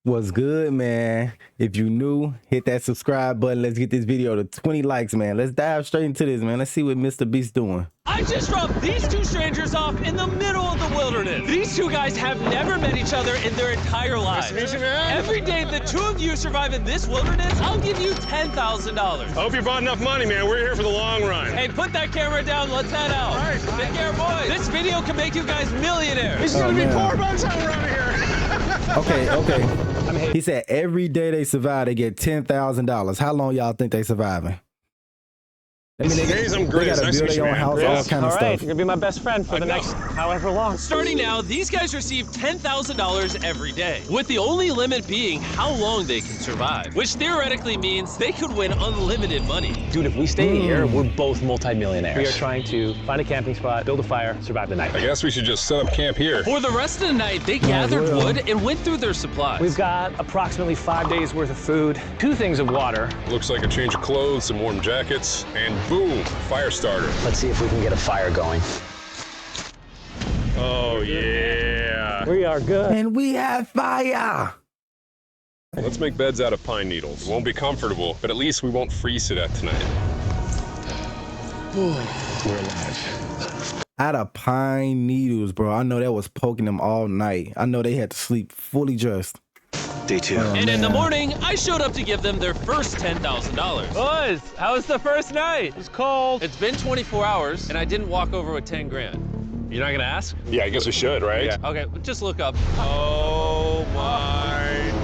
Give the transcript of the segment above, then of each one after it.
What's good, man? If you new, hit that subscribe button. Let's get this video to 20 likes, man. Let's dive straight into this, man. Let's see what Mr. Beast doing. I just dropped these two strangers off in the middle of the wilderness. These two guys have never met each other in their entire lives. Nice to meet you, man. Every day the two of you survive in this wilderness, I'll give you $10,000. I hope you brought enough money, man. We're here for the long run. Hey, put that camera down. Let's head out. All right. Take care, boys. This video can make you guys millionaires. This is gonna be poor by the time we're out of here. Okay. He said every day they survive, they get $10,000. How long y'all think they surviving? I mean, they gotta nice build their own house, all kind of All right, stuff. you're gonna be my best friend for the next however long. Starting now, these guys receive $10,000 every day, with the only limit being how long they can survive, which theoretically means they could win unlimited money. Dude, if we stay here, we're both multimillionaires. We are trying to find a camping spot, build a fire, survive the night. I guess we should just set up camp here. For the rest of the night, they gathered wood and went through their supplies. We've got approximately 5 days worth of food, 2 things of water. Looks like a change of clothes, some warm jackets, and boom, fire starter. Let's see if we can get a fire going. Oh, yeah. We are good. And we have fire. Let's make beds out of pine needles. It won't be comfortable, but at least we won't freeze to death tonight. We're alive. Out of pine needles, bro. I know that was poking them all night. I know they had to sleep fully dressed. Day 2. And in the morning, I showed up to give them their first $10,000. Boys, how was the first night? It's cold. It's been 24 hours, and I didn't walk over with 10 grand. You're not gonna ask? Yeah, I guess we should, right? Yeah. Okay, just look up. Oh, my.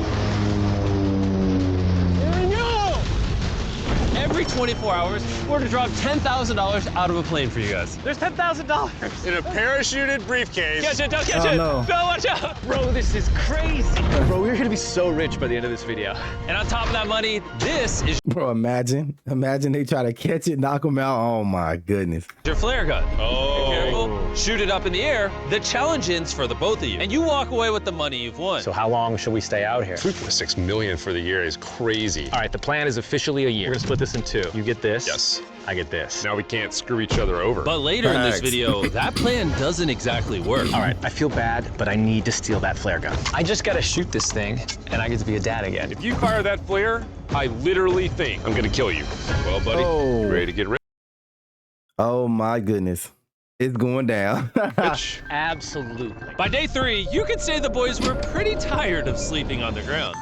Every 24 hours, we're gonna drop $10,000 out of a plane for you guys. There's $10,000. In a parachuted briefcase. Catch it, don't catch Oh, it. no. No, watch out. Bro, this is crazy. Bro, we're gonna be so rich by the end of this video. And on top of that money, this is Bro, imagine they try to catch it, knock them out. Oh my goodness. your flare gun. Oh. Be careful, shoot it up in the air. The challenge ends for the both of you. And you walk away with the money you've won. So how long should we stay out here? 3.6 million for the year is crazy. All right, the plan is officially a year. We're gonna split this in 2. You get this. Yes. I get this. Now we can't screw each other over. But later in this Facts. video, that plan doesn't exactly work. All right, I feel bad, but I need to steal that flare gun. I just gotta shoot this thing, and I get to be a dad again. If you fire that flare, I literally think I'm gonna kill you. Well, buddy, Oh. you ready to get rich? Oh my goodness. It's going down. Absolutely. By day 3, you could say the boys were pretty tired of sleeping on the ground.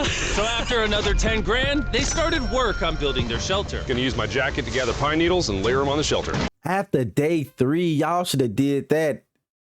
So after another 10 grand, they started work on building their shelter. Gonna use my jacket to gather pine needles and layer them on the shelter. After day 3, y'all should have did that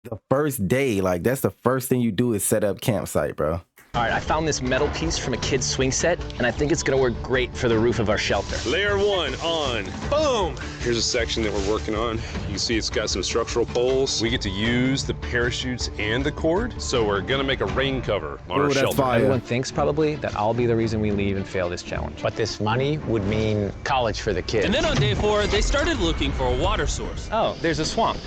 the first day. Like, that's the first thing you do is set up campsite, bro. All right, I found this metal piece from a kid's swing set, and I think it's gonna work great for the roof of our shelter. Layer 1 on. Boom! Here's a section that we're working on. You can see it's got some structural poles. We get to use the parachutes and the cord, so we're gonna make a rain cover on Ooh, our that's shelter. fire. Everyone thinks probably that I'll be the reason we leave and fail this challenge. But this money would mean college for the kids. And then on day 4, they started looking for a water source. Oh, there's a swamp.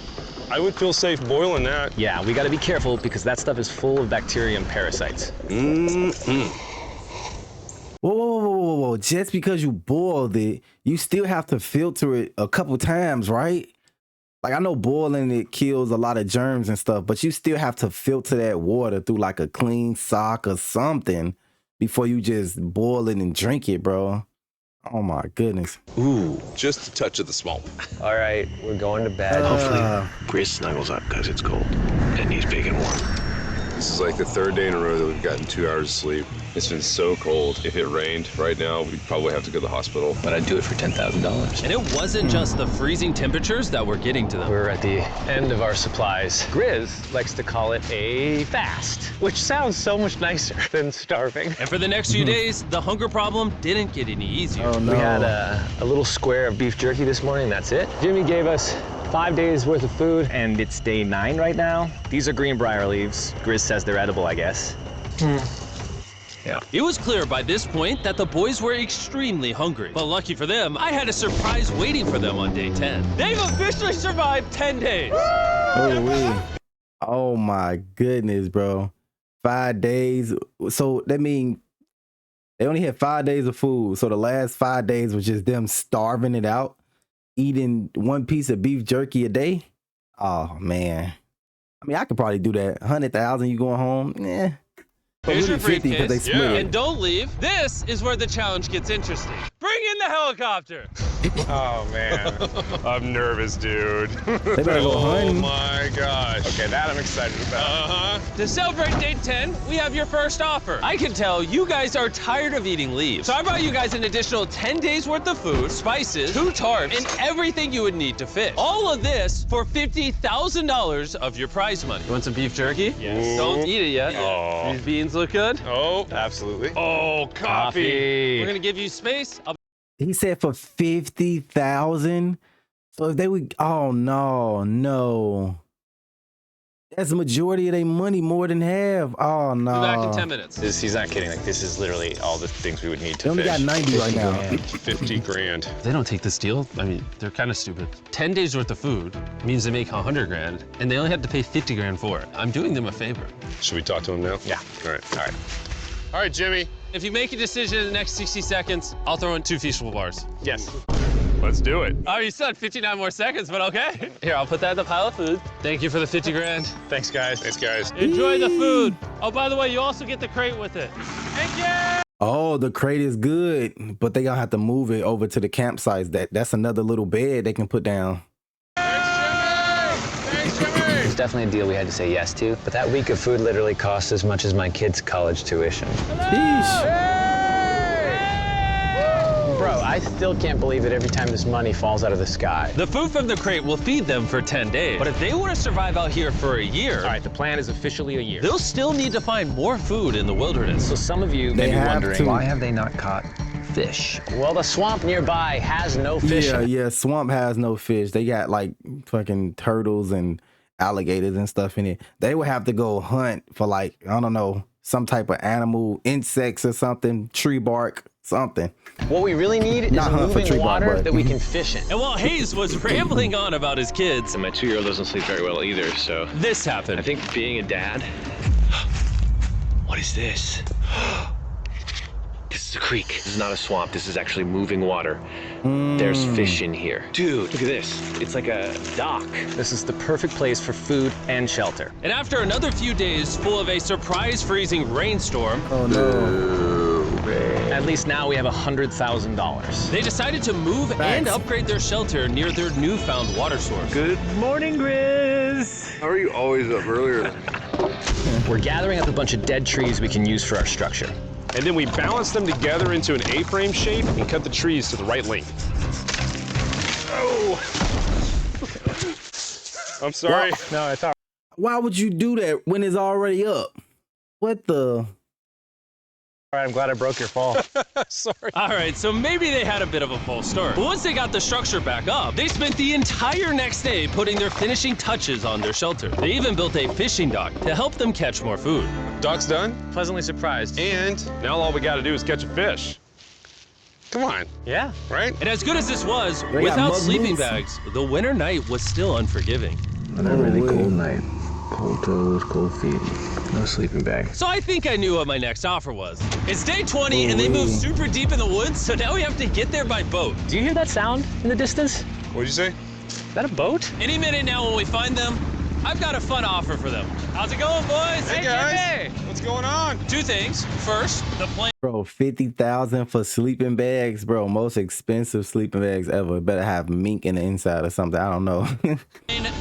I would feel safe boiling that. Yeah, we gotta be careful because that stuff is full of bacteria and parasites. Whoa. Just because you boiled it, you still have to filter it a couple times, right? Like, I know boiling it kills a lot of germs and stuff, but you still have to filter that water through like a clean sock or something before you just boil it and drink it, bro. Oh my goodness. Ooh, just a touch of the swamp. All right, we're going to bed. Grizz snuggles up because it's cold and he's big and warm. This is like the 3rd day in a row that we've gotten 2 hours of sleep. It's been so cold. If it rained right now, we'd probably have to go to the hospital. But I'd do it for $10,000. And it wasn't just the freezing temperatures that were getting to them. We're at the end of our supplies. Grizz likes to call it a fast, which sounds so much nicer than starving. And for the next few days, the hunger problem didn't get any easier. Oh no. We had a little square of beef jerky this morning, that's it. Jimmy gave us 5 days worth of food, and it's day 9 right now. These are greenbrier leaves. Grizz says they're edible, I guess. Yeah. It was clear by this point that the boys were extremely hungry. But lucky for them, I had a surprise waiting for them on day 10. They've officially survived 10 days. Oh my goodness, bro. 5 days. So that means they only had 5 days of food. So the last 5 days was just them starving it out, eating 1 piece of beef jerky a day. Oh man. I mean, I could probably do that. 100,000, you going home? Yeah. Here's your 50 because they briefcase. split it. And don't leave. This is where the challenge gets interesting. Bring in the helicopter. Oh, man. I'm nervous, dude. They better go Oh hunting. my gosh. Okay, that I'm excited about. To celebrate day 10, we have your first offer. I can tell you guys are tired of eating leaves. So I brought you guys an additional 10 days worth of food, spices, 2 tarps, and everything you would need to fish. All of this for $50,000 of your prize money. You want some beef jerky? Yes. Don't eat it yet. Oh. These beans look good. Oh, Absolutely. oh, coffee. We're gonna give you space. He said for 50,000. So if they would, oh no. That's the majority of their money, more than half. Oh no. Be back in 10 minutes. He's not kidding. Like, this is literally all the things we would need They to only fish. got 90 right now. 50 grand. If they don't take this deal, I mean, they're kind of stupid. 10 days worth of food means they make 100 grand, and they only have to pay 50 grand for it. I'm doing them a favor. Should we talk to him now? Yeah. All right. All right, Jimmy. If you make a decision in the next 60 seconds, I'll throw in 2 feastable bars. Yes. Let's do it. Oh, you still had 59 more seconds, but okay. Here, I'll put that in the pile of food. Thank you for the 50 grand. Thanks, guys. Thanks, guys. Enjoy the food. Oh, by the way, you also get the crate with it. Thank you. Oh, the crate is good, but they gonna have to move it over to the campsite. That's another little bed they can put down. It's definitely a deal we had to say yes to, but that week of food literally cost as much as my kids' college tuition. Sheesh. Bro, I still can't believe it every time this money falls out of the sky. The food from the crate will feed them for 10 days. But if they want to survive out here for a year, All right, the plan is officially a year. they'll still need to find more food in the wilderness. So some of you They may be have wondering, to. why have they not caught fish? Well, the swamp nearby has no fish. Yeah, swamp has no fish. They got like fucking turtles and alligators and stuff in it. They would have to go hunt for like, I don't know, some type of animal, insects or something, tree bark, something. What we really need is Not a hunt for moving tree bark, water but- that we can fish in. And while Hayes was rambling on about his kids, And my 2-year-old doesn't sleep very well either, so this happened. I think being a dad. What is this? This is a creek. This is not a swamp. This is actually moving water. There's fish in here. Dude, look at this. It's like a dock. This is the perfect place for food and shelter. And after another few days full of a surprise freezing rainstorm, Oh no. At least now we have $100,000. they decided to move and upgrade their shelter near their newfound water source. Good morning, Grizz. How are you always up earlier? We're gathering up a bunch of dead trees we can use for our structure. And then we balance them together into an A-frame shape and cut the trees to the right length. Oh! I'm sorry. No, it's all right. Why would you do that when it's already up? What the? All right, I'm glad I broke your fall. Sorry. All right, so maybe they had a bit of a false start. But once they got the structure back up, they spent the entire next day putting their finishing touches on their shelter. They even built a fishing dock to help them catch more food. Dock's done, Pleasantly surprised. and now all we gotta do is catch a fish. Come on, Yeah. right? And as good as this was, got without mud sleeping boots? bags, the winter night was still unforgiving. On a really cold night. Cold toes, cold feet. No sleeping bag. So I think I knew what my next offer was. It's day 20 and they moved super deep in the woods, so now we have to get there by boat. Do you hear that sound in the distance? What'd you say? Is that a boat? Any minute now when we find them, I've got a fun offer for them. How's it going, boys? Hey guys, what's going on? 2 things. First, the plane Bro, 50,000 for sleeping bags, bro. Most expensive sleeping bags ever. Better have mink in the inside or something. I don't know.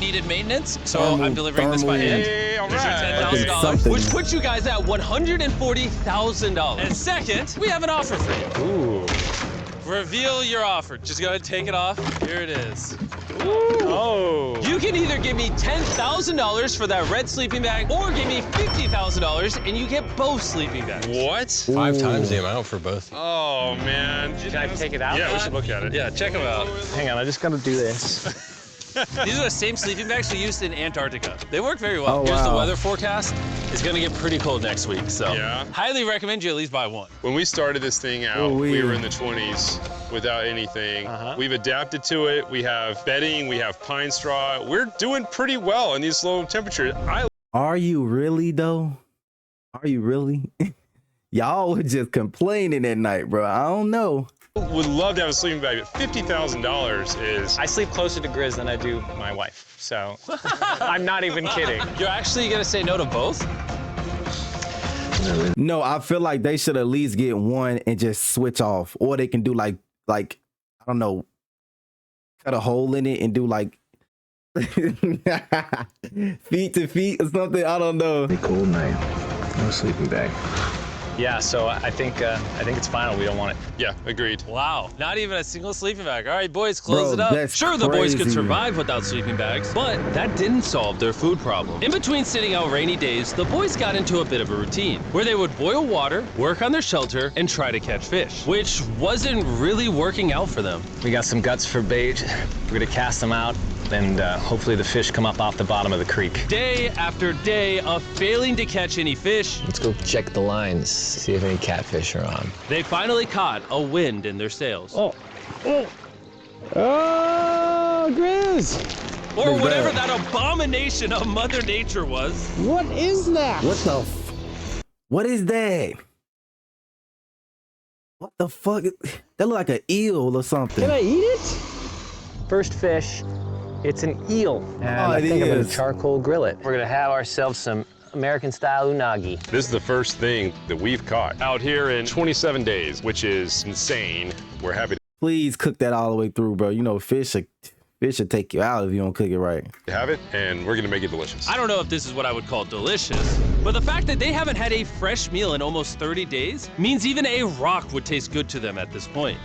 needed maintenance, so Thermal- I'm delivering this by hand. Hey, all Here's your right. $10,000, Something. which puts you guys at $140,000. And second, we have an offer for you. Ooh. Reveal your offer. Just go ahead and take it off. Here it is. Oh. You can either give me $10,000 for that red sleeping bag, or give me $50,000 and you get both sleeping bags. What? 5 times the amount for both. Oh man. Can I take it out? Yeah, we should look at it. Yeah, check them out. Hang on, I just gotta do this. These are the same sleeping bags we used in Antarctica. They work very well. Oh, Here's the wow. weather forecast. It's gonna get pretty cold next week, so Yeah. highly recommend you at least buy one. When we started this thing out, Ooh-wee. we were in the 20s without anything. We've adapted to it. We have bedding, we have pine straw. We're doing pretty well in these low temperatures. Are you really though? Are you really? Y'all were just complaining at night, bro. I don't know. would love to have a sleeping bag, but $50,000 is... I sleep closer to Grizz than I do my wife, so I'm not even kidding. You're actually gonna say no to both? No, I feel like they should at least get one and just switch off, or they can do like I don't know, cut a hole in it and do like feet to feet or something. I don't know. Be cool night. No sleeping bag. Yeah, so I think it's final. We don't want it. Yeah, agreed. Wow, not even a single sleeping bag. All right, boys, close Bro, it up. that's Sure, the boys could crazy. survive without sleeping bags, but that didn't solve their food problem. In between sitting out rainy days, the boys got into a bit of a routine where they would boil water, work on their shelter, and try to catch fish, which wasn't really working out for them. We got some guts for bait. We're gonna cast them out, and hopefully the fish come up off the bottom of the creek. Day after day of failing to catch any fish, Let's go check the lines, see if any catfish are on. they finally caught a wind in their sails. Oh, Grizz! Or Look at whatever that. that abomination of Mother Nature was. What the what is that? What the fuck? That look like an eel or something. I eat it? First fish, it's an eel. And I it think I'm gonna is. charcoal grill it. We're gonna have ourselves some American-style unagi. This is the first thing that we've caught out here in 27 days, which is insane. We're happy Please cook that all the way through, bro. You know fish will take you out if you don't cook it right. to have it, and we're gonna make it delicious. I don't know if this is what I would call delicious, but the fact that they haven't had a fresh meal in almost 30 days means even a rock would taste good to them at this point.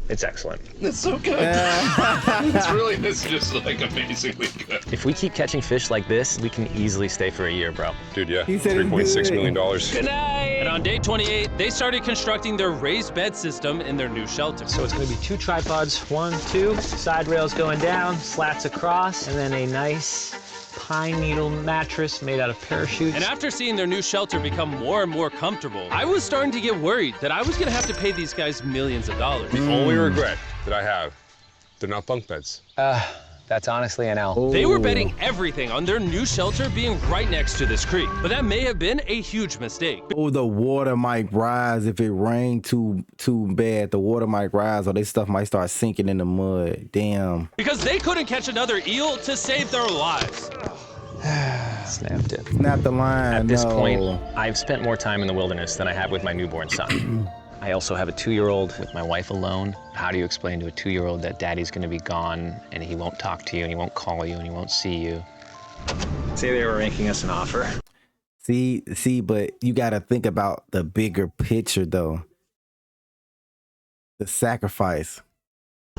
It's excellent. It's so good. It's just like amazingly good. If we keep catching fish like this, we can easily stay for a year, bro. Dude, yeah, He said it's $3.6 good. million. Good night! And on day 28, they started constructing their raised bed system in their new shelter. So it's gonna be 2 tripods, 1, 2, side rails going down, slats across, and then a nice pine needle mattress made out of parachutes. And after seeing their new shelter become more and more comfortable, I was starting to get worried that I was gonna have to pay these guys millions of dollars. The only regret that I have, they're not bunk beds. That's honestly an L. They were betting everything on their new shelter being right next to this creek, but that may have been a huge mistake. Oh, the water might rise if it rained too bad. The water might rise, or their stuff might start sinking in the mud. Damn. Because they couldn't catch another eel to save their lives. Snapped it. Snap the line. At this no. point, I've spent more time in the wilderness than I have with my newborn son. I also have a 2-year-old with my wife alone. How do you explain to a 2-year-old that daddy's gonna be gone and he won't talk to you and he won't call you and he won't see you? Say they were making us an offer. See, but you got to think about the bigger picture, though. The sacrifice.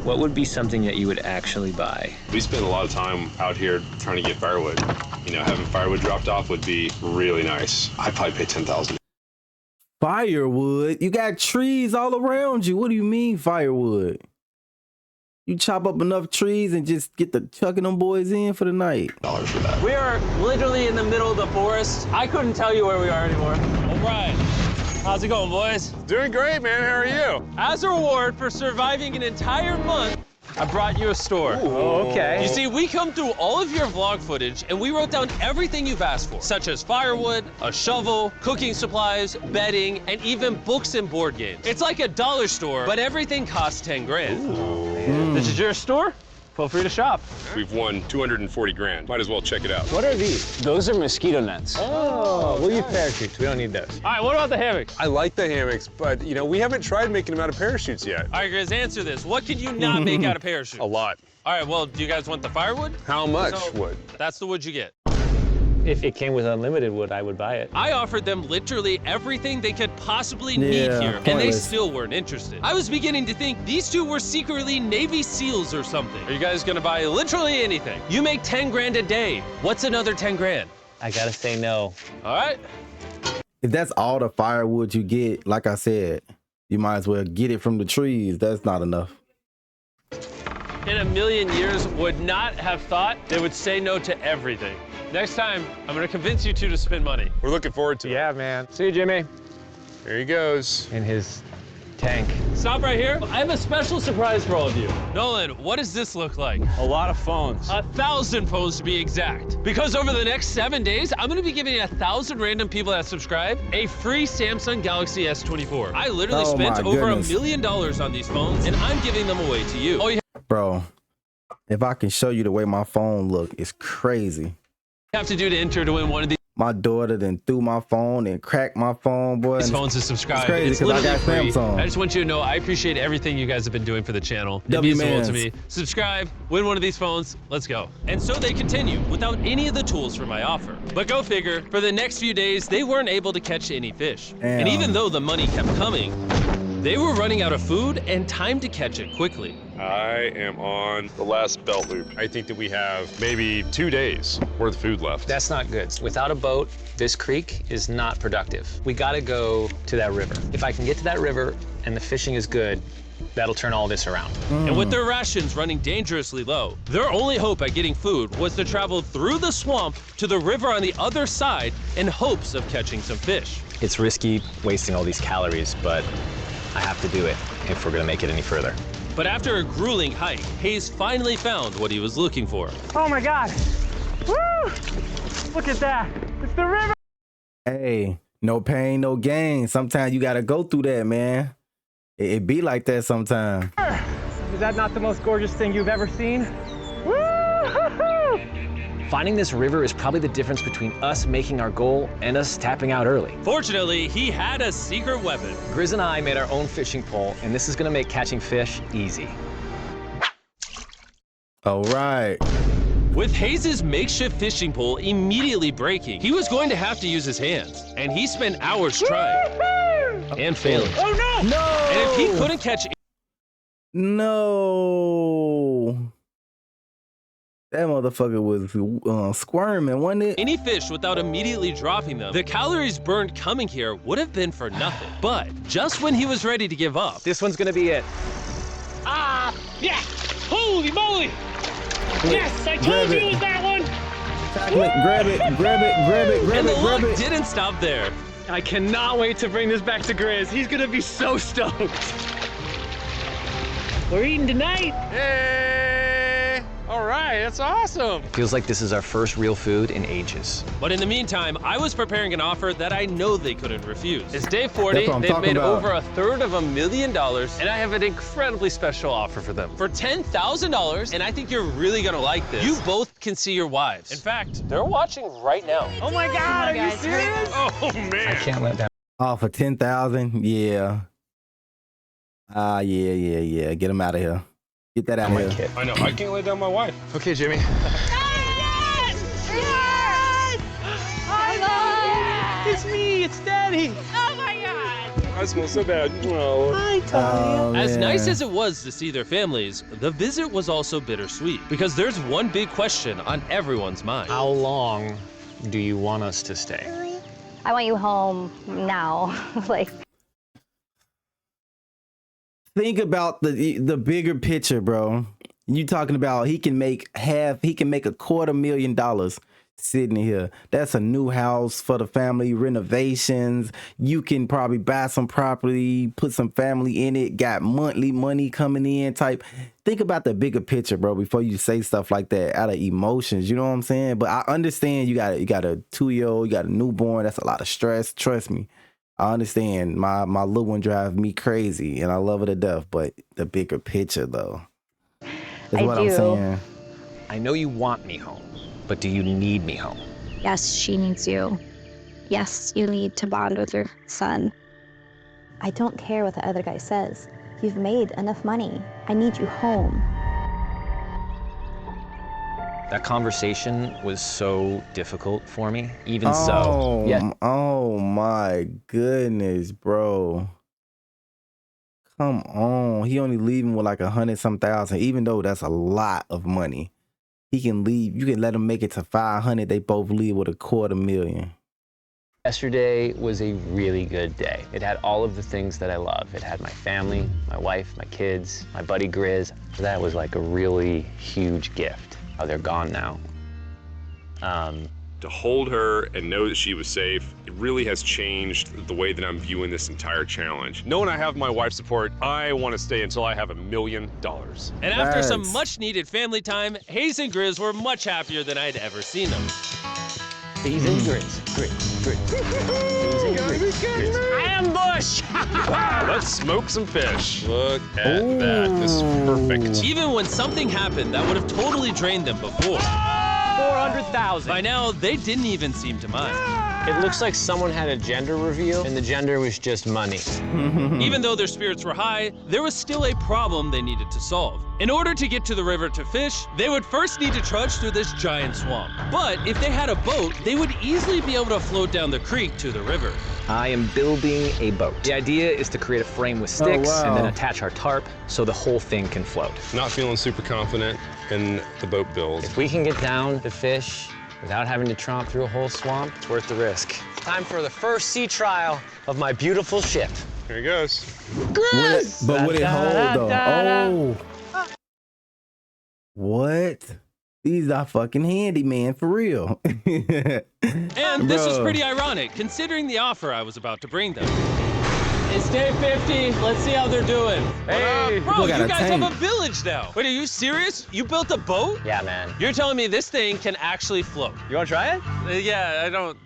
What would be something that you would actually buy? We spend a lot of time out here trying to get firewood. You know, having firewood dropped off would be really nice. I'd probably pay $10,000. Firewood? You got trees all around you. What do you mean firewood? You chop up enough trees and just get the chucking them boys in for the night. For that. We are literally in the middle of the forest. I couldn't tell you where we are anymore. O'Brien, how's it going, boys? Doing great, man. How are you? As a reward for surviving an entire month, I brought you a store. Oh, okay. You see, we come through all of your vlog footage and we wrote down everything you've asked for, such as firewood, a shovel, cooking supplies, bedding, and even books and board games. It's like a dollar store, but everything costs 10 grand. This is your store? Feel free to shop. We've won 240 grand. Might as well check it out. What are these? Those are mosquito nets. Oh, we'll use parachutes. We don't need those. All right, what about the hammocks? I like the hammocks, but you know, we haven't tried making them out of parachutes yet. All right, Grizz, answer this. What could you not make out of parachute? A lot. All right, well, do you guys want the firewood? How much So, wood? That's the wood you get. If it came with unlimited wood, I would buy it. I offered them literally everything they could possibly need Yeah, here, and they pointless. still weren't interested. I was beginning to think these two were secretly Navy SEALs or something. Are you guys gonna buy literally anything? You make 10 grand a day. What's another 10 grand? I gotta say no. All right? If that's all the firewood you get, like I said, you might as well get it from the trees. That's not enough. In a million years, would not have thought they would say no to everything. Next time, I'm gonna convince you two to spend money. We're looking forward to it. Yeah, man. See you, Jimmy. There he goes. In his tank. Stop right here. I have a special surprise for all of you. Nolan, what does this look like? A lot of phones. 1,000 phones to be exact. Because over the next 7 days, I'm gonna be giving 1,000 random people that subscribe a free Samsung Galaxy S24. I literally Oh spent my over $1 goodness. million on these phones, and I'm giving them away to you. All you Bro, if I can show you the way my phone look, it's crazy. have to do to enter to win one of these My daughter then threw my phone and cracked my phone, boy. These and phones to subscribe. It's crazy because I got free. Samsung. I just want you to know I appreciate everything you guys have been doing for the channel. It means the world to me. Subscribe, win one of these phones, let's go. And so they continue without any of the tools for my offer. But go figure, for the next few days, they weren't able to catch any fish. Damn. And even though the money kept coming, they were running out of food and time to catch it quickly. I am on the last belt loop. I think that we have maybe 2 days worth of food left. That's not good. Without a boat, this creek is not productive. We gotta go to that river. If I can get to that river and the fishing is good, that'll turn all this around. And with their rations running dangerously low, their only hope at getting food was to travel through the swamp to the river on the other side in hopes of catching some fish. It's risky wasting all these calories, but I have to do it if we're gonna make it any further. But after a grueling hike, Hayes finally found what he was looking for. Oh my God! Woo! Look at that! It's the river! Hey, no pain, no gain. Sometimes you gotta go through that, man. It be like that sometimes. Is that not the most gorgeous thing you've ever seen? Woo-hoo-hoo! Finding this river is probably the difference between us making our goal and us tapping out early. Fortunately, he had a secret weapon. Grizz and I made our own fishing pole, and this is gonna make catching fish easy. All right. With Hayes' makeshift fishing pole immediately breaking, he was going to have to use his hands. And he spent hours trying and failing. Oh no! No! And if he couldn't catch No. That motherfucker was squirming, wasn't it? any fish without immediately dropping them, the calories burned coming here would have been for nothing. But just when he was ready to give up, This one's gonna be it. Ah, yeah! Holy moly! Yes, I Grab told you it. it was that one! Tackle it, grab it, grab it, grab it, grab and the it, grab luck it. didn't stop there. I cannot wait to bring this back to Grizz. He's gonna be so stoked. We're eating tonight. Hey! All right, that's awesome. Feels like this is our first real food in ages. But in the meantime, I was preparing an offer that I know they couldn't refuse. It's day 40, That's what I'm they've talking made about. over $250,000, and I have an incredibly special offer for them. For $10,000, and I think you're really gonna like this, you both can see your wives. In fact, they're watching right now. Oh my God, are you serious? Oh, man. Can't let that. Oh, for 10,000? Yeah. Yeah. Get him out of here. Get that out of here. Kid. I know, I can't lay down my wife. Okay, Jimmy. Yes! Yes! Hello! It's me, it's Daddy. Oh my God! I smell so bad. Oh. Hi, Tanya. As man. nice as it was to see their families, the visit was also bittersweet because there's one big question on everyone's mind. How long do you want us to stay? I want you home now. Like, Think about the bigger picture, bro. You talking about he can make $250,000 sitting here. That's a new house for the family, renovations. You can probably buy some property, put some family in it, got monthly money coming in type. Think about the bigger picture, bro, before you say stuff like that out of emotions. You know what I'm saying? But I understand you got a 2-year-old, you got a newborn. That's a lot of stress. Trust me. I understand. My little one drives me crazy, and I love her to death. But the bigger picture, though, is what I'm do. saying. I know you want me home, but do you need me home? yes, she needs you. Yes, you need to bond with your son. I don't care what the other guy says. You've made enough money. I need you home. That conversation was so difficult for me. Even so, yeah. Oh my goodness, bro. Come on. He only leaving with like 100-some thousand, even though that's a lot of money. He can leave. You can let him make it to 500. They both leave with $250,000. Yesterday was a really good day. It had all of the things that I love. It had my family, my wife, my kids, my buddy Grizz. That was like a really huge gift. Oh, they're gone now. To hold her and know that she was safe, it really has changed the way that I'm viewing this entire challenge. Knowing I have my wife's support, I want to stay until I have $1 million. And after some Nice. much-needed family time, Hayes and Grizz were much happier than I'd ever seen them. Hayes and Grizz. Ambush! Let's smoke some fish. Look at that. This is perfect. Even when something happened that would have totally drained them before. 400 100,000. By now, they didn't even seem to mind. It looks like someone had a gender reveal, and the gender was just money. Even though their spirits were high, there was still a problem they needed to solve. In order to get to the river to fish, they would first need to trudge through this giant swamp. But if they had a boat, they would easily be able to float down the creek to the river. I am building a boat. The idea is to create a frame with sticks and then attach our tarp so the whole thing can float. Not feeling super confident in the boat build. If we can get down to fish without having to tromp through a whole swamp, it's worth the risk. Time for the first sea trial of my beautiful ship. Here he goes. But would it hold though? Oh. What? These are fucking handy, man, for real. And this was pretty ironic, considering the offer I was about to bring them. It's day 50. Let's see how they're doing. Hey, bro, you guys have a village now. Wait, are you serious? You built a boat? Yeah, man. You're telling me this thing can actually float? You want to try it? Yeah, I don't.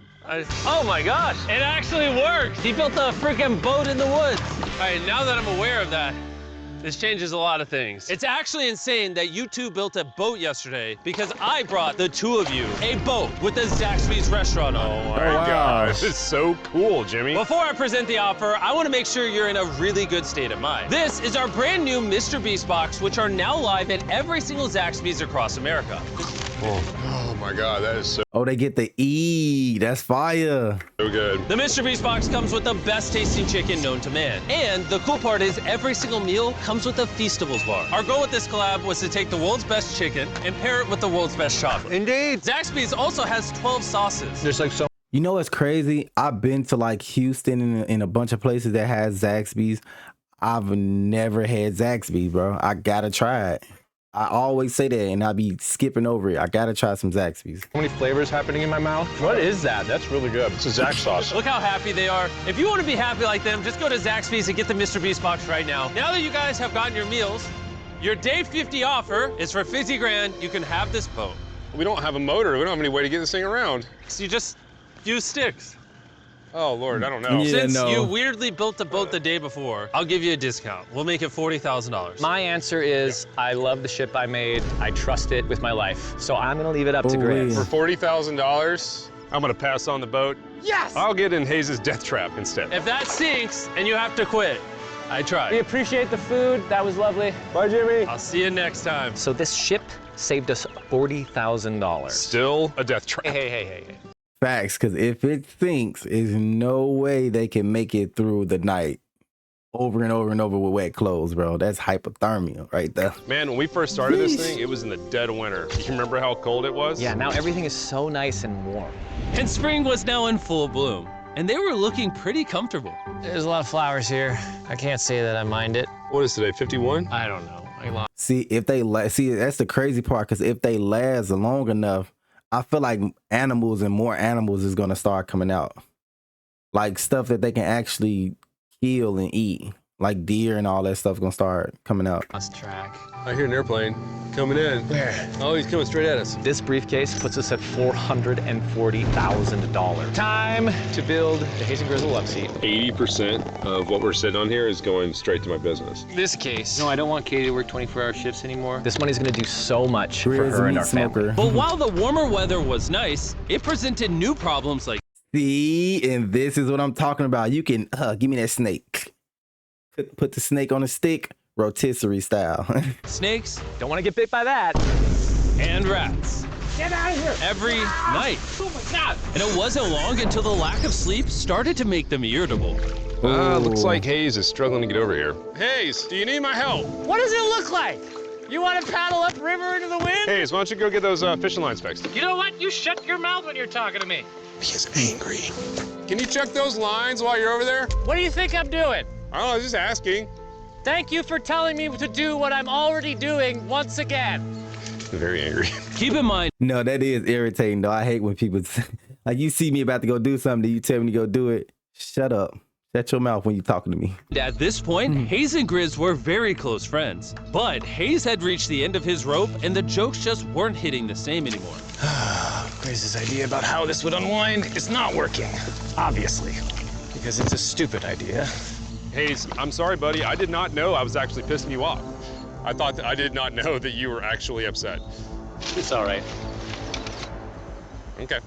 Oh my gosh, it actually works. He built a freaking boat in the woods. All right, now that I'm aware of that, this changes a lot of things. It's actually insane that you two built a boat yesterday because I brought the two of you a boat with the Zaxby's restaurant on it. Oh my gosh, this is so cool, Jimmy. Before I present the offer, I want to make sure you're in a really good state of mind. This is our brand new Mr. Beast box, which are now live at every single Zaxby's across America. Oh my God, that is so they get the E. That's fire. good. The Mr. Beast box comes with the best tasting chicken known to man. And the cool part is every single meal comes with a Feastables bar. Our goal with this collab was to take the world's best chicken and pair it with the world's best chocolate. Indeed. Zaxby's also has 12 sauces. There's like so. You know what's crazy? I've been to like Houston in a bunch of places that has Zaxby's. I've never had Zaxby's, bro. I gotta try it. I always say that, and I be skipping over it. I gotta try some Zaxby's. How many flavors happening in my mouth? What is that? That's really good. It's a Zax sauce. Look how happy they are. If you want to be happy like them, just go to Zaxby's and get the Mr. Beast box right now. Now that you guys have gotten your meals, your day 50 offer is for 50 grand. You can have this boat. We don't have a motor. We don't have any way to get this thing around. So you just use sticks. Oh, Lord, I don't know. Yeah, Since no. you weirdly built the boat the day before, I'll give you a discount. We'll make it $40,000. My answer is I love the ship I made. I trust it with my life. So I'm gonna leave it up to Grizz. For $40,000, I'm gonna pass on the boat. Yes! I'll get in Hayes' death trap instead. If that sinks and you have to quit, I We tried. appreciate the food. That was lovely. Bye, Jimmy. I'll see you next time. So this ship saved us $40,000. Still a death trap. Hey. Facts, because if it sinks, there's no way they can make it through the night over and over and over with wet clothes, bro. That's hypothermia right there. Man, when we first started this thing, it was in the dead of winter. You remember how cold it was? Yeah, now everything is so nice and warm. And spring was now in full bloom, and they were looking pretty comfortable. There's a lot of flowers here. I can't say that I mind it. What is today, 51? I don't know. I lost. See, if they see, that's the crazy part, because if they last long enough, I feel like animals and more animals is gonna start coming out, like stuff that they can actually kill and eat, like deer and all that stuff gonna start coming out. Lost track. I hear an airplane coming in. Where? Oh, he's coming straight at us. This briefcase puts us at $440,000. Time to build the Hayes and Grizzle love seat. 80% of what we're sitting on here is going straight to my business. This case. No, I don't want Katie to work 24-hour shifts anymore. This money's gonna do so much for Grizz her and meat our family. smoker. But while the warmer weather was nice, it presented new problems like See, and this is what I'm talking about. You can give me that snake. Put the snake on a stick, rotisserie style. snakes Don't want to get bit by that. and rats. Get out of here! Every night. Oh my God! And it wasn't long until the lack of sleep started to make them irritable. Looks like Hayes is struggling to get over here. Hayes, do you need my help? What does it look like? You want to paddle upriver into the wind? Hayes, why don't you go get those fishing lines fixed? You know what? You shut your mouth when you're talking to me. He is angry. Can you check those lines while you're over there? What do you think I'm doing? I don't know, just asking. Thank you for telling me to do what I'm already doing once again. I'm very angry. Keep in mind, No, that is irritating though. I hate when people like, you see me about to go do something, you tell me to go do it. Shut up. Shut your mouth when you're talking to me. at this point, Hayes and Grizz were very close friends. But Hayes had reached the end of his rope, and the jokes just weren't hitting the same anymore. Grizz's idea about how this would unwind is not working, obviously, because it's a stupid idea. Hayes, I'm sorry, buddy. I did not know I was actually pissing you off. I did not know that you were actually upset. It's all right. Okay.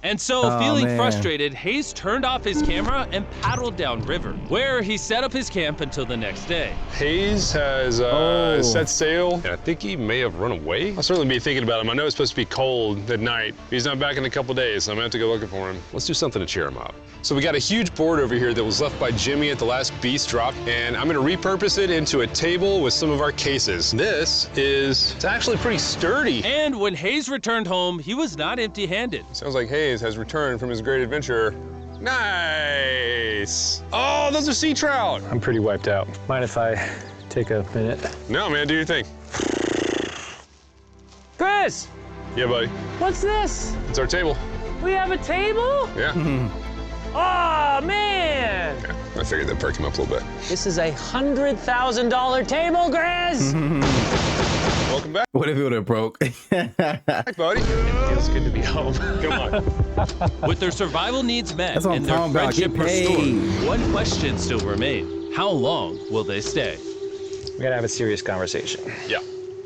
And so, Oh, feeling man. frustrated, Hayes turned off his camera and paddled downriver, where he set up his camp until the next day. Hayes has set sail, and I think he may have run away. I'll certainly be thinking about him. I know it's supposed to be cold at night. He's not back in a couple days, so I'm gonna have to go looking for him. Let's do something to cheer him up. So we got a huge board over here that was left by Jimmy at the last beast drop, and I'm gonna repurpose it into a table with some of our cases. It's actually pretty sturdy. And when Hayes returned home, he was not empty-handed. Sounds like Hayes has returned from his great adventure. Nice. Oh, those are sea trout. I'm pretty wiped out. Mind if I take a minute? No, man, do your thing. Chris, Yeah, buddy. what's this? It's our table. We have a table? Yeah. Oh, man! I figured that'd perk him up a little bit. This is a $100,000 table, Chris! Welcome back, What if it would have broke? buddy. Feels good to be home. Come on. With their survival needs met That's what I'm and their talking about. friendship Get paid. restored, one question still remained. How long will they stay? We gotta have a serious conversation. Yeah.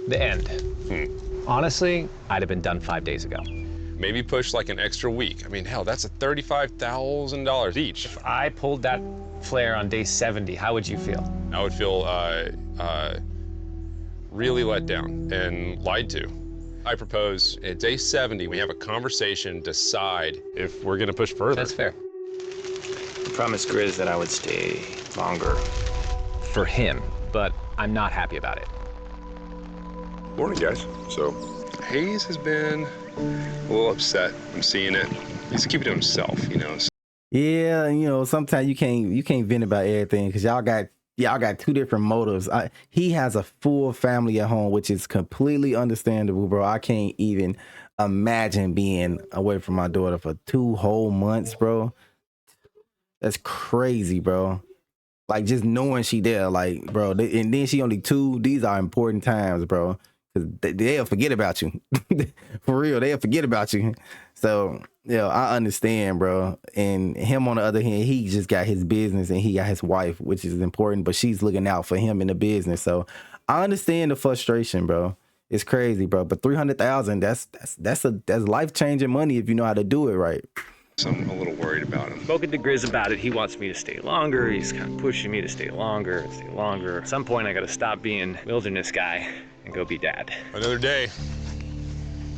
The end. Honestly, I'd have been done 5 days ago. Maybe push like an extra week. I mean, hell, that's $35,000 each. If I pulled that flare on day 70, how would you feel? I would feel really let down and lied to. I propose at day 70, we have a conversation, decide if we're gonna push further. That's fair. I promised Grizz that I would stay longer. For him, but I'm not happy about it. Morning, guys. So, Hayes has been a little upset. I'm seeing it. He's keeping it to himself, you know. Yeah, you know, sometimes you can't vent about everything because y'all got two different motives. He has a full family at home, which is completely understandable, bro. I can't even imagine being away from my daughter for 2 whole months, bro. That's crazy, bro. Like just knowing she there, like, bro. And then she only 2. These are important times, bro. Cause they'll forget about you. For real, they'll forget about you. So, yeah, I understand, bro. And him on the other hand, he just got his business and he got his wife, which is important, but she's looking out for him in the business. So I understand the frustration, bro. It's crazy, bro. But $300,000, that's life-changing money if you know how to do it right. So I'm a little worried about him. Spoken to Grizz about it. He wants me to stay longer. He's kind of pushing me to stay longer. At some point, I gotta stop being wilderness guy and go be dad. Another day.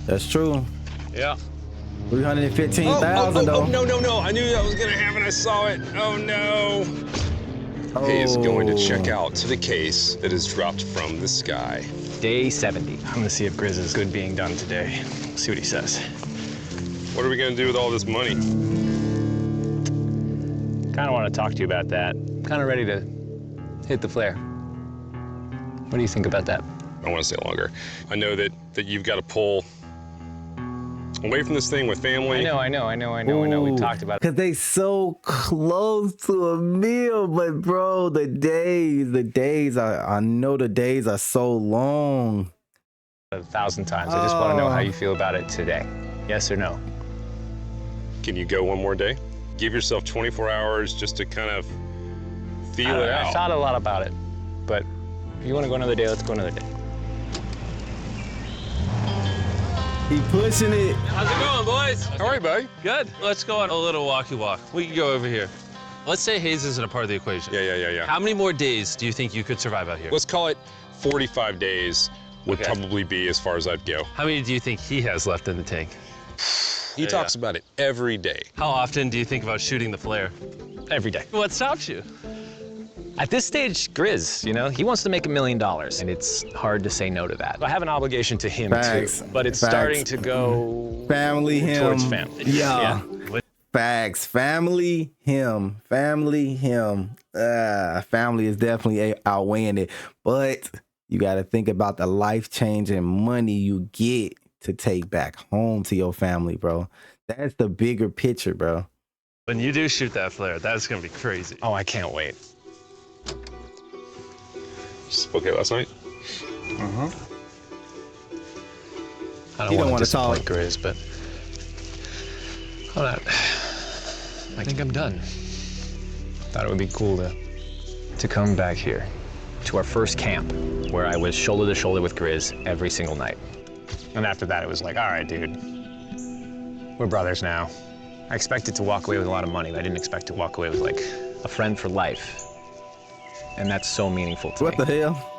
That's true. Yeah. $315,000 though. No. I knew that was gonna happen. I saw it. Oh, no. Hayes is going to check out to the case that is dropped from the sky. Day 70. I'm gonna see if Grizz is good being done today. See what he says. What are we gonna do with all this money? Kind of want to talk to you about that. Kind of ready to hit the flare. What do you think about that? I want to stay longer. I know that you've got to pull away from this thing with family. I know. We talked about it. Cause they so close to a meal, but bro, the days I know the days are so long. 1,000 times. I just want to know how you feel about it today. Yes or no? Can you go one more day? Give yourself 24 hours just to kind of feel it I out. thought a lot about it, but if you want to go another day, let's go another day. He pushing it. How's it going, boys? All right, buddy. Good. Let's go on a little walkie walk. We can go over here. Let's say Hayes isn't a part of the equation. Yeah. How many more days do you think you could survive out here? Let's call it 45 days would probably be as far as I'd go. How many do you think he has left in the tank? He talks about it every day. How often do you think about shooting the flare? Every day. What stops you? At this stage, Grizz, he wants to make $1 million, and it's hard to say no to that. I have an obligation to him Facts. too, but it's Facts. starting to go Family him. towards family. Yeah. Facts. Family him. Family is definitely outweighing it. But you got to think about the life-changing money you get to take back home to your family, bro. That's the bigger picture, bro. When you do shoot that flare, that's gonna be crazy. Oh, I can't wait. Spoke it last night. I You don't don't want wanna to talk. disappoint Grizz, but I think I'm done. Thought it would be cool to come back here to our first camp where I was shoulder to shoulder with Grizz every single night. And after that, it was like, all right, dude, We're brothers now. I expected to walk away with a lot of money, but I didn't expect to walk away with like a friend for life. And that's so meaningful to me. What the hell?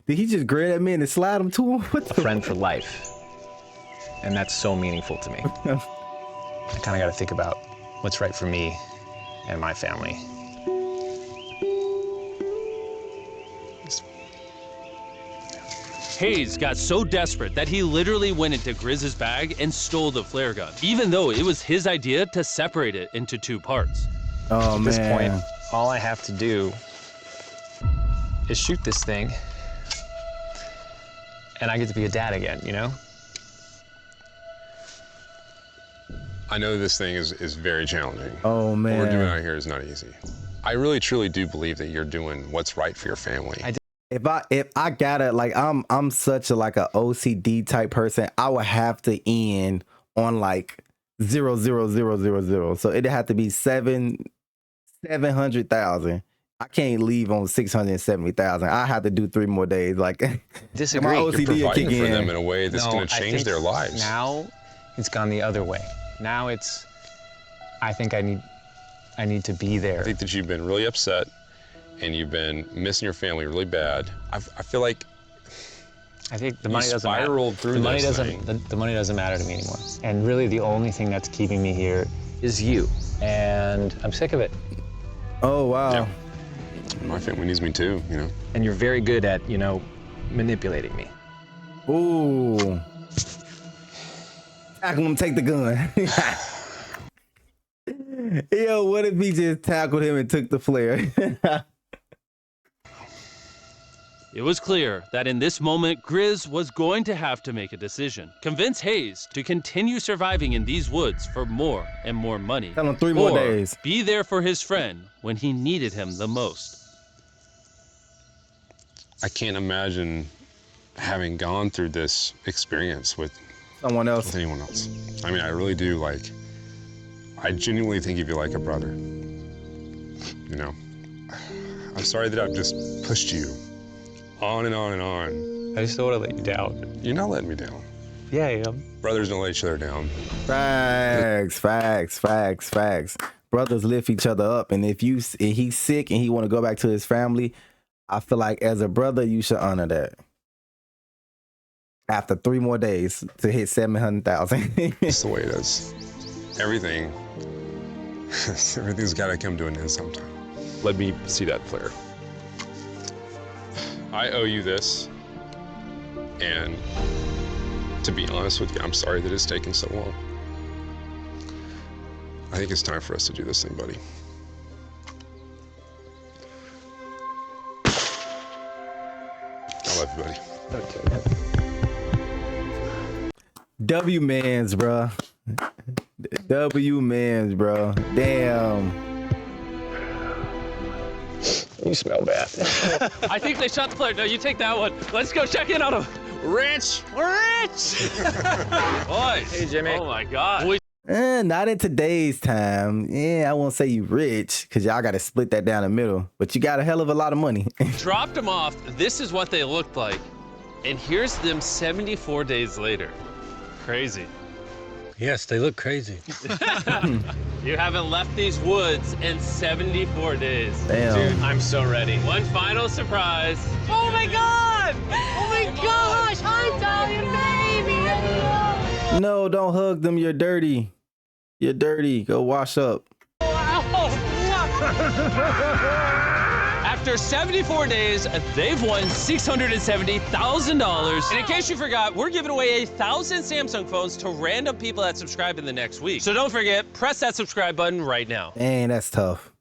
Did he just grin at me and then slide him to him? What the? A friend for life. And that's so meaningful to me. I kind of got to think about what's right for me and my family. Hayes got so desperate that he literally went into Grizz's bag and stole the flare gun, even though it was his idea to separate it into 2 parts. Oh, At man. this point, all I have to do is shoot this thing, and I get to be a dad again, you know? I know this thing is very challenging. Oh, man. What we're doing out here is not easy. I really, truly do believe that you're doing what's right for your family. If I gotta, like, I'm such a like a OCD type person, I would have to end on like 0,0,0,0,0. So it'd have to be 700,000. I can't leave on 670,000. I have to do 3 more days. Like, Disagree. my You're OCD will providing kick for in. them in a way that's No, going to I change think their lives. Now it's gone the other way. Now it's, I think I need to be there. I think that you've been really upset and you've been missing your family really bad. I feel like I think the money doesn't matter. spiraled through The money this doesn't. thing. The money doesn't matter to me anymore. And really, the only thing that's keeping me here is you. And I'm sick of it. Oh, wow. Yeah. My family needs me too, you know. And you're very good at, you know, manipulating me. Ooh. Tackle him, take the gun. Yo, what if he just tackled him and took the flare? It was clear that in this moment, Grizz was going to have to make a decision. Convince Hayes to continue surviving in these woods for more and more money. Tell him 3 more or days. be there for his friend when he needed him the most. I can't imagine having gone through this experience with Someone else. anyone else. I mean, I really do, like, I genuinely think of you like a brother. You know, I'm sorry that I've just pushed you on and on and on. I just don't want to let you down. You're not letting me down. Yeah, I am. Brothers don't let each other down. Facts, facts, facts, facts. Brothers lift each other up, and if he's sick and he want to go back to his family, I feel like as a brother you should honor that. After 3 more days to hit 700,000. It's the way it is. Everything's got to come to an end sometime. Let me see that flare. I owe you this, and to be honest with you, I'm sorry that it's taken so long. I think it's time for us to do this thing, buddy. I love you, buddy. Okay. W-mans, bro. W-mans, bro. Damn. You smell bad. I think they shot the player. No, you take that one. Let's go check in on him. Rich, Rich. Boys. Hey, Jimmy. Oh my God. Not in today's time. Yeah, I won't say you rich, because y'all got to split that down the middle. But you got a hell of a lot of money. Dropped them off. This is what they looked like. And here's them 74 days later. Crazy. Yes, they look crazy. You haven't left these woods in 74 days. Damn. Dude, I'm so ready. One final surprise. Oh my God! Oh my gosh! Hi, Dahlia, baby! No, don't hug them. You're dirty. You're dirty. Go wash up. After 74 days, they've won $670,000. And in case you forgot, we're giving away 1,000 Samsung phones to random people that subscribe in the next week. So don't forget, press that subscribe button right now. Man, that's tough.